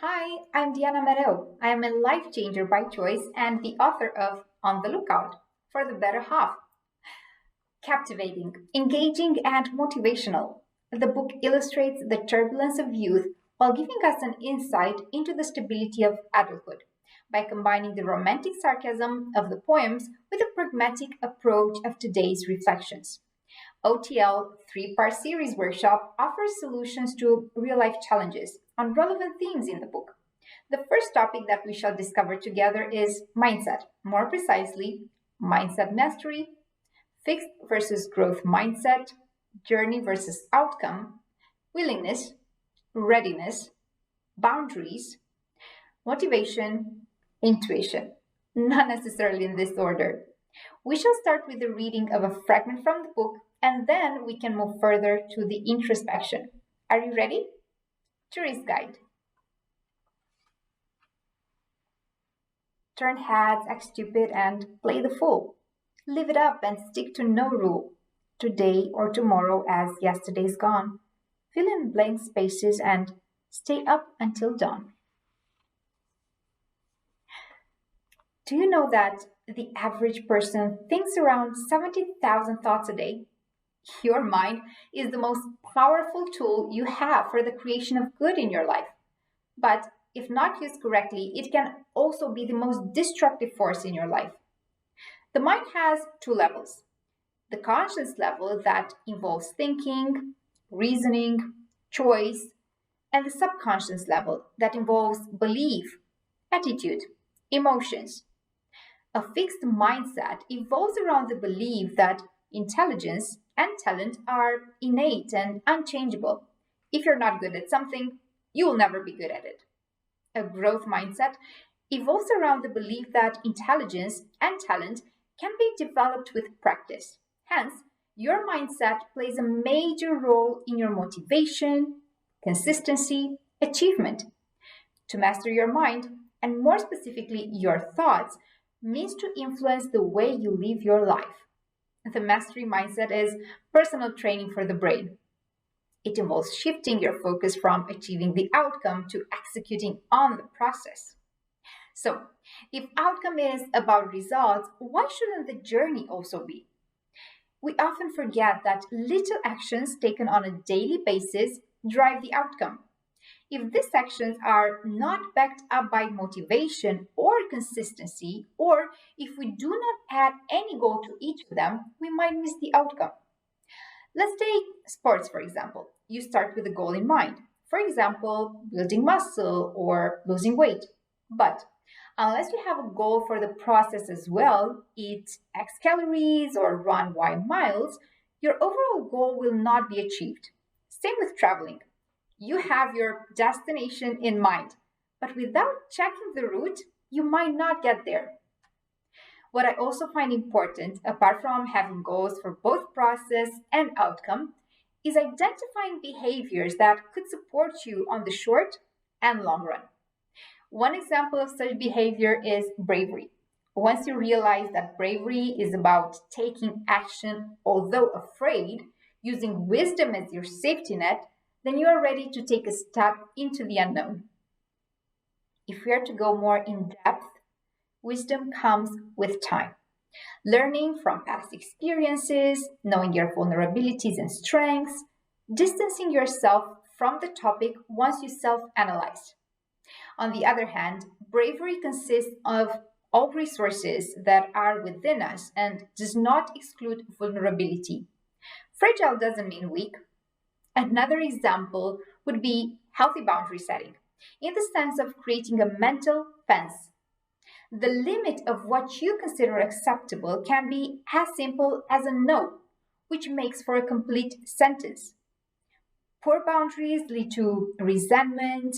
Hi, I'm Diana Mereu. I am a life changer by choice and the author of On the Lookout for the Better Half. Captivating, engaging, and motivational. The book illustrates the turbulence of youth while giving us an insight into the stability of adulthood by combining the romantic sarcasm of the poems with the pragmatic approach of today's reflections. OTL 3-part series workshop offers solutions to real life challenges on relevant themes in the book. The first topic that we shall discover together is mindset, more precisely, mindset mastery, fixed versus growth mindset, journey versus outcome, willingness, readiness, boundaries, motivation, intuition. Not necessarily in this order. We shall start with the reading of a fragment from the book and then we can move further to the introspection. Are you ready? Tourist guide. Turn heads, act stupid, and play the fool. Live it up and stick to no rule. Today or tomorrow as yesterday's gone. Fill in blank spaces and stay up until dawn. Do you know that the average person thinks around 70,000 thoughts a day? Your mind is the most powerful tool you have for the creation of good in your life. But if not used correctly, it can also be the most destructive force in your life. The mind has two levels: the conscious level that involves thinking, reasoning, choice, and the subconscious level that involves belief, attitude, emotions. A fixed mindset evolves around the belief that intelligence and talent are innate and unchangeable. If you're not good at something, you will never be good at it. A growth mindset evolves around the belief that intelligence and talent can be developed with practice. Hence, your mindset plays a major role in your motivation, consistency, achievement. To master your mind, and more specifically your thoughts, means to influence the way you live your life. The mastery mindset is personal training for the brain. It involves shifting your focus from achieving the outcome to executing on the process. So, if outcome is about results, why shouldn't the journey also be? We often forget that little actions taken on a daily basis drive the outcome. If these actions are not backed up by motivation or consistency, or if we do not add any goal to each of them, we might miss the outcome. Let's take sports, for example. You start with a goal in mind. For example, building muscle or losing weight. But unless you have a goal for the process as well, eat X calories or run Y miles, your overall goal will not be achieved. Same with traveling. You have your destination in mind, but without checking the route, you might not get there. What I also find important, apart from having goals for both process and outcome, is identifying behaviors that could support you on the short and long run. One example of such behavior is bravery. Once you realize that bravery is about taking action although afraid, using wisdom as your safety net, then you are ready to take a step into the unknown. If we are to go more in depth, wisdom comes with time. Learning from past experiences, knowing your vulnerabilities and strengths, distancing yourself from the topic once you self analyze. On the other hand, bravery consists of all resources that are within us and does not exclude vulnerability. Fragile doesn't mean weak. Another example would be healthy boundary setting, in the sense of creating a mental fence. The limit of what you consider acceptable can be as simple as a no, which makes for a complete sentence. Poor boundaries lead to resentment,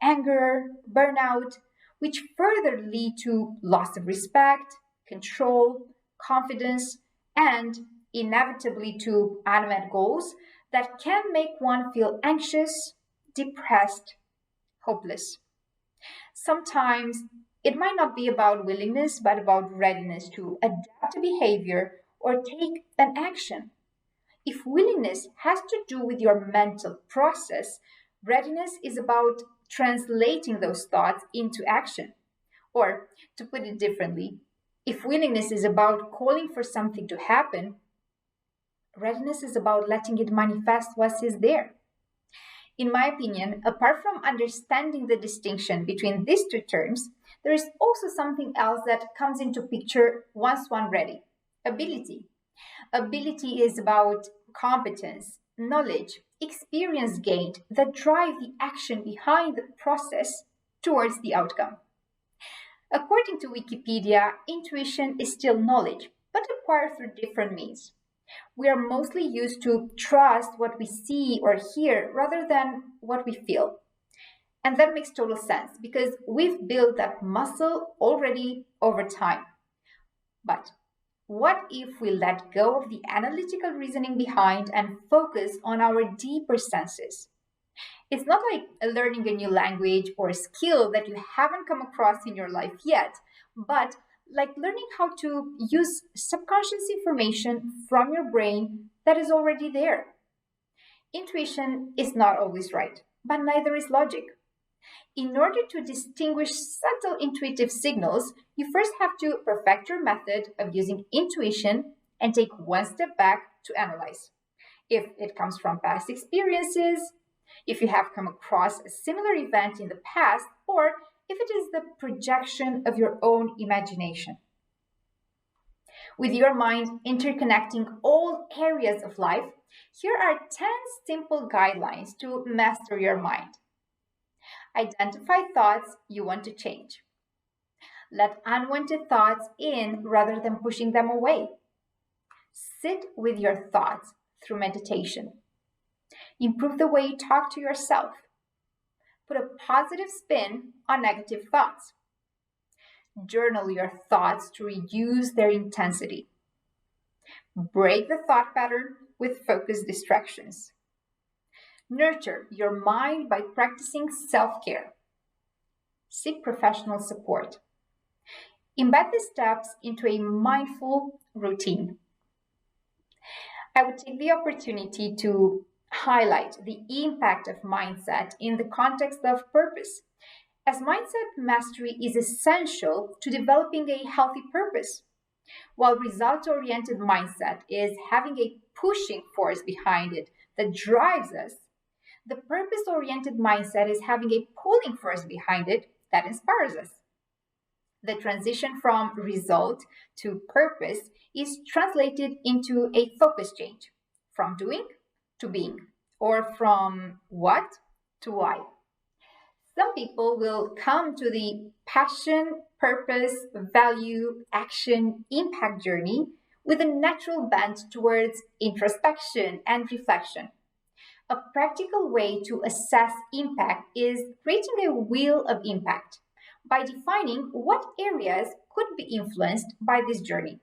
anger, burnout, which further lead to loss of respect, control, confidence, and inevitably to unmet goals that can make one feel anxious, depressed, hopeless. Sometimes it might not be about willingness, but about readiness to adapt a behavior or take an action. If willingness has to do with your mental process, readiness is about translating those thoughts into action. Or, to put it differently, if willingness is about calling for something to happen, readiness is about letting it manifest what is there. In my opinion, apart from understanding the distinction between these two terms, there is also something else that comes into picture once one ready: ability. Ability is about competence, knowledge, experience gained that drive the action behind the process towards the outcome. According to Wikipedia, intuition is still knowledge, but acquired through different means. We are mostly used to trust what we see or hear rather than what we feel. And that makes total sense because we've built that muscle already over time. But what if we let go of the analytical reasoning behind and focus on our deeper senses? It's not like learning a new language or skill that you haven't come across in your life yet, but like learning how to use subconscious information from your brain that is already there. Intuition is not always right, but neither is logic. In order to distinguish subtle intuitive signals, you first have to perfect your method of using intuition and take one step back to analyze. If it comes from past experiences, if you have come across a similar event in the past, or if it is the projection of your own imagination. With your mind interconnecting all areas of life, here are 10 simple guidelines to master your mind. Identify thoughts you want to change. Let unwanted thoughts in rather than pushing them away. Sit with your thoughts through meditation. Improve the way you talk to yourself. Put a positive spin on negative thoughts. Journal your thoughts to reduce their intensity. Break the thought pattern with focused distractions. Nurture your mind by practicing self-care. Seek professional support. Embed the steps into a mindful routine. I would take the opportunity to highlight the impact of mindset in the context of purpose, as mindset mastery is essential to developing a healthy purpose. While result-oriented mindset is having a pushing force behind it that drives us, the purpose-oriented mindset is having a pulling force behind it that inspires us. The transition from result to purpose is translated into a focus change from doing to being, or from what to why. Some people will come to the passion, purpose, value, action, impact journey with a natural bent towards introspection and reflection. A practical way to assess impact is creating a wheel of impact by defining what areas could be influenced by this journey: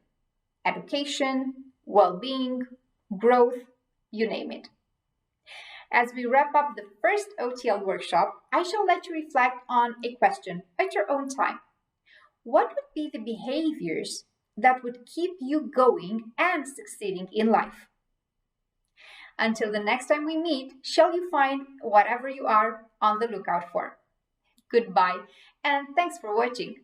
education, well-being, growth, you name it. As we wrap up the first OTL workshop, I shall let you reflect on a question at your own time. What would be the behaviors that would keep you going and succeeding in life? Until the next time we meet, shall you find whatever you are on the lookout for. Goodbye, and thanks for watching.